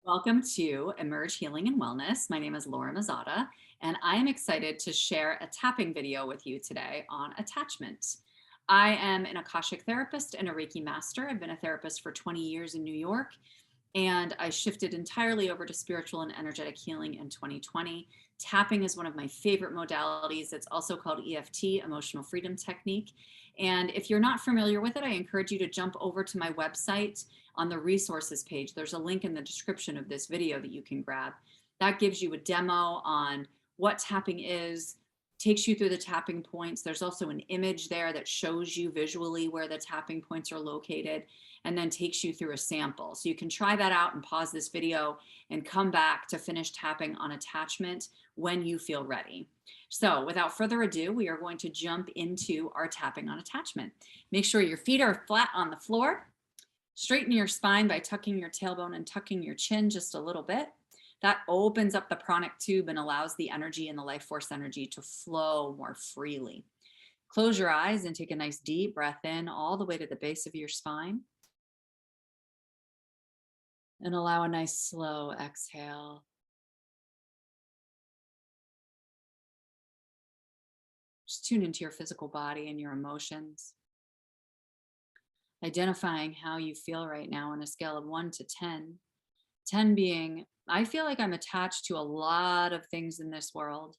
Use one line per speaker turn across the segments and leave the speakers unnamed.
Welcome to Emerge Healing and Wellness. My name is Laura Mazzata, and I am excited to share a tapping video with you today on attachment. I am an akashic therapist and a Reiki master. I've been a therapist for 20 years in New York, and I shifted entirely over to spiritual and energetic healing in 2020. Tapping is one of my favorite modalities. It's also called EFT, Emotional Freedom Technique. And if you're not familiar with it, I encourage you to jump over to my website on the resources page. There's a link in the description of this video that you can grab. That gives you a demo on what tapping is, takes you through the tapping points. There's also an image there that shows you visually where the tapping points are located, and then takes you through a sample. So you can try that out and pause this video and come back to finish tapping on attachment when you feel ready. So without further ado, we are going to jump into our tapping on attachment. Make sure your feet are flat on the floor. Straighten your spine by tucking your tailbone and tucking your chin just a little bit. That opens up the pranic tube and allows the energy and the life force energy to flow more freely. Close your eyes and take a nice deep breath in all the way to the base of your spine. And allow a nice slow exhale. Just tune into your physical body and your emotions. Identifying how you feel right now on a scale of 1 to 10. 10 being, I feel like I'm attached to a lot of things in this world.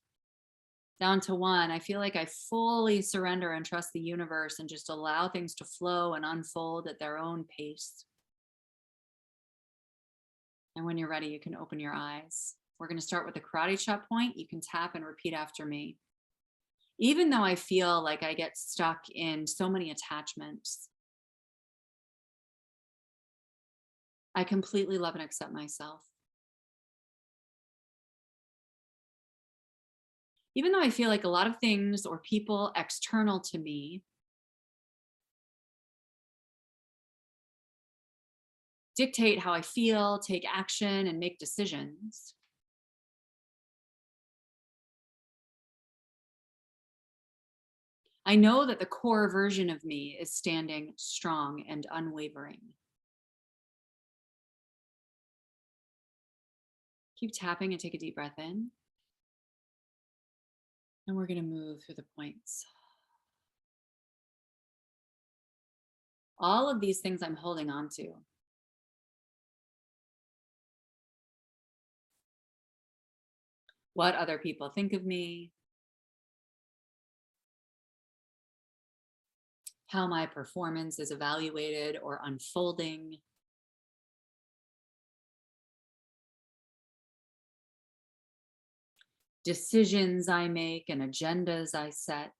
Down to 1, I feel like I fully surrender and trust the universe and just allow things to flow and unfold at their own pace. And when you're ready, you can open your eyes. We're going to start with the karate chop point. You can tap and repeat after me. Even though I feel like I get stuck in so many attachments, I completely love and accept myself. Even though I feel like a lot of things or people external to me dictate how I feel, take action, and make decisions, I know that the core version of me is standing strong and unwavering. Keep tapping and take a deep breath in. And we're going to move through the points. All of these things I'm holding on to. What other people think of me, how my performance is evaluated or unfolding, decisions I make and agendas I set,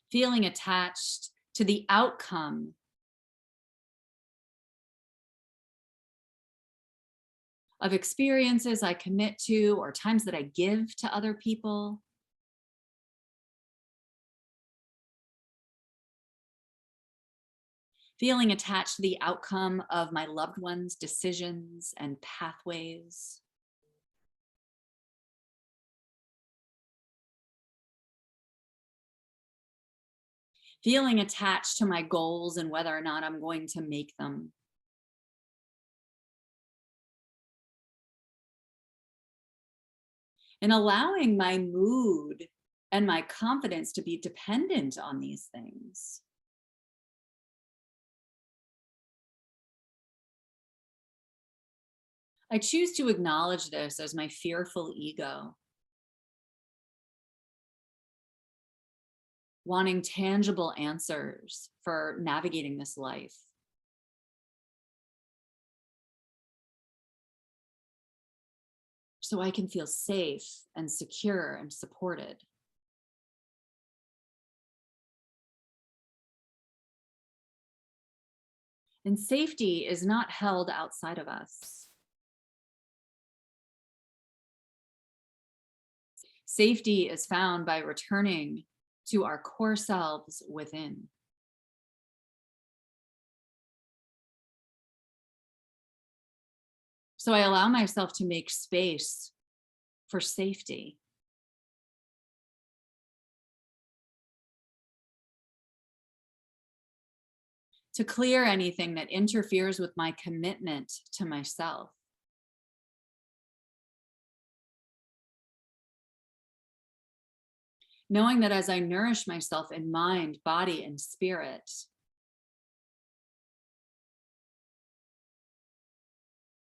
feeling attached to the outcome of experiences I commit to or times that I give to other people. Feeling attached to the outcome of my loved ones' decisions and pathways. Feeling attached to my goals and whether or not I'm going to make them. And allowing my mood and my confidence to be dependent on these things. I choose to acknowledge this as my fearful ego, wanting tangible answers for navigating this life. So I can feel safe and secure and supported. And safety is not held outside of us. Safety is found by returning to our core selves within. So I allow myself to make space for safety. to clear anything that interferes with my commitment to myself. Knowing that as I nourish myself in mind, body, and spirit,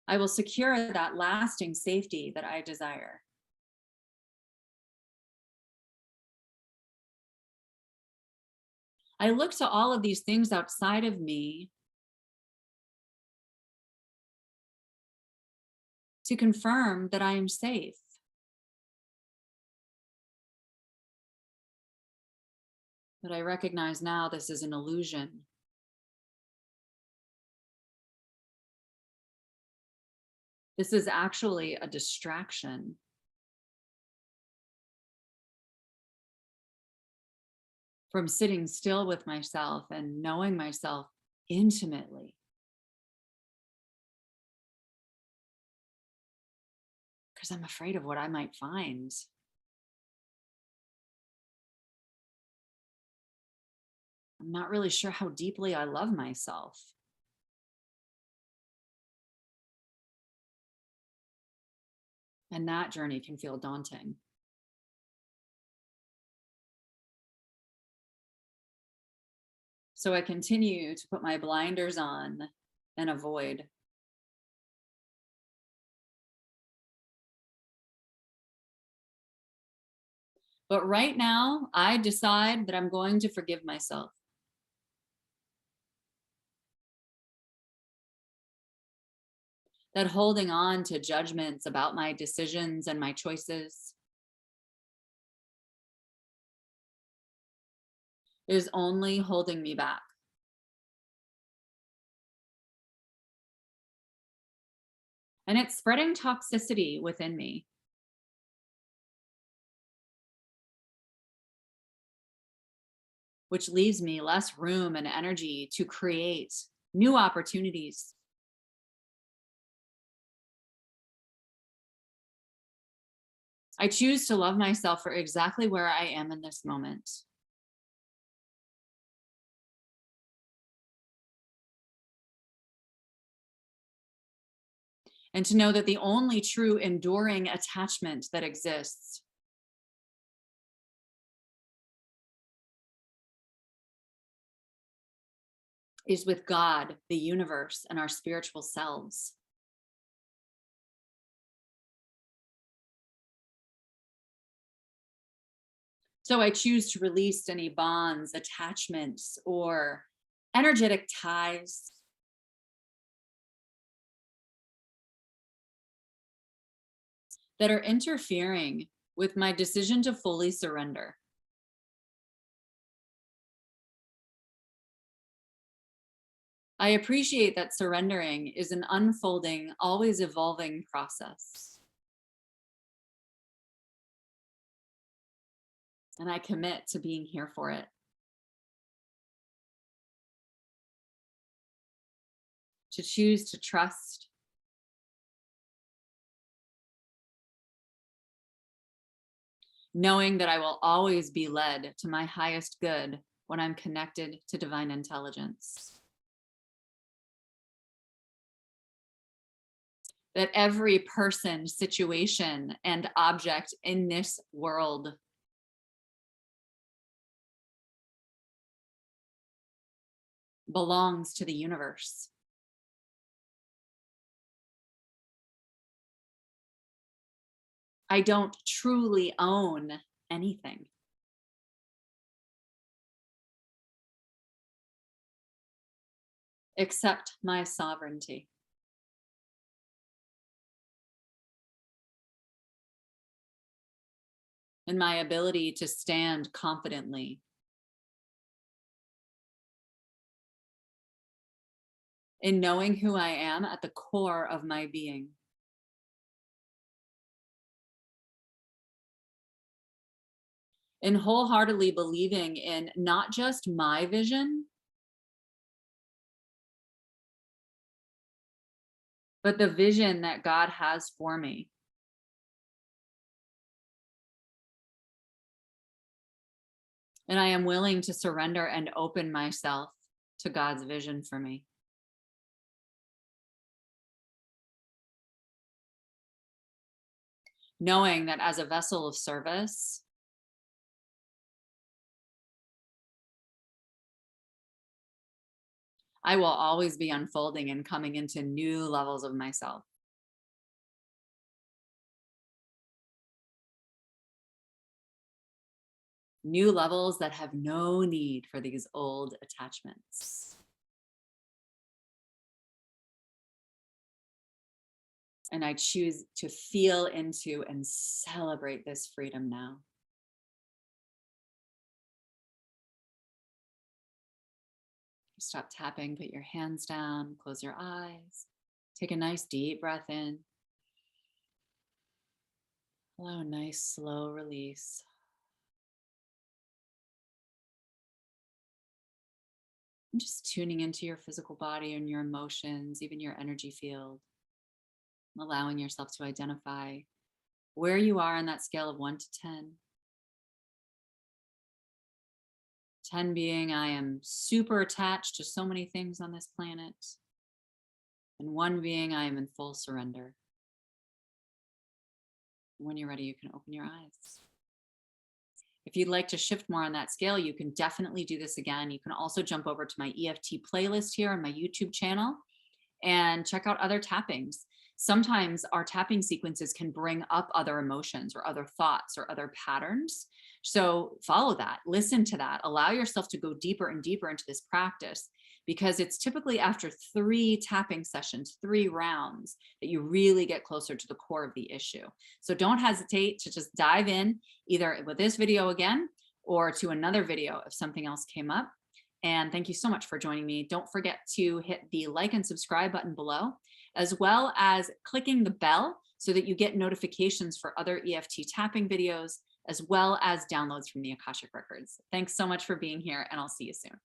I will secure that lasting safety that I desire. I look to all of these things outside of me to confirm that I am safe. But I recognize now this is an illusion. This is actually a distraction. From sitting still with myself and knowing myself intimately. Because I'm afraid of what I might find. I'm not really sure how deeply I love myself. And that journey can feel daunting. So I continue to put my blinders on and avoid. But right now, I decide that I'm going to forgive myself. That holding on to judgments about my decisions and my choices is only holding me back. And it's spreading toxicity within me. Which leaves me less room and energy to create new opportunities. I choose to love myself for exactly where I am in this moment. And to know that the only true enduring attachment that exists is with God, the universe, and our spiritual selves. So I choose to release any bonds, attachments, or energetic ties that are interfering with my decision to fully surrender. I appreciate that surrendering is an unfolding, always evolving process. And I commit to being here for it. To choose to trust. Knowing that I will always be led to my highest good when I'm connected to divine intelligence. That every person, situation, and object in this world belongs to the universe. I don't truly own anything. Except my sovereignty. And my ability to stand confidently in knowing who I am at the core of my being. In wholeheartedly believing in not just my vision, but the vision that God has for me. And I am willing to surrender and open myself to God's vision for me. Knowing that as a vessel of service, I will always be unfolding and coming into new levels of myself. New levels that have no need for these old attachments. And I choose to feel into and celebrate this freedom now. Stop tapping, put your hands down, close your eyes. Take a nice deep breath in. Allow a nice slow release. And just tuning into your physical body and your emotions, even your energy field. Allowing yourself to identify where you are on that scale of 1 to 10. 10 being I am super attached to so many things on this planet. And 1 being I am in full surrender. When you're ready, you can open your eyes. If you'd like to shift more on that scale, you can definitely do this again. You can also jump over to my EFT playlist here on my YouTube channel and check out other tappings. Sometimes our tapping sequences can bring up other emotions or other thoughts or other patterns. So follow that, listen to that, allow yourself to go deeper and deeper into this practice, because it's typically after 3 tapping sessions, 3 rounds, that you really get closer to the core of the issue. So don't hesitate to just dive in either with this video again or to another video if something else came up. And thank you so much for joining me. Don't forget to hit the like and subscribe button below, as well as clicking the bell so that you get notifications for other EFT tapping videos, as well as downloads from the Akashic Records. Thanks so much for being here, and I'll see you soon.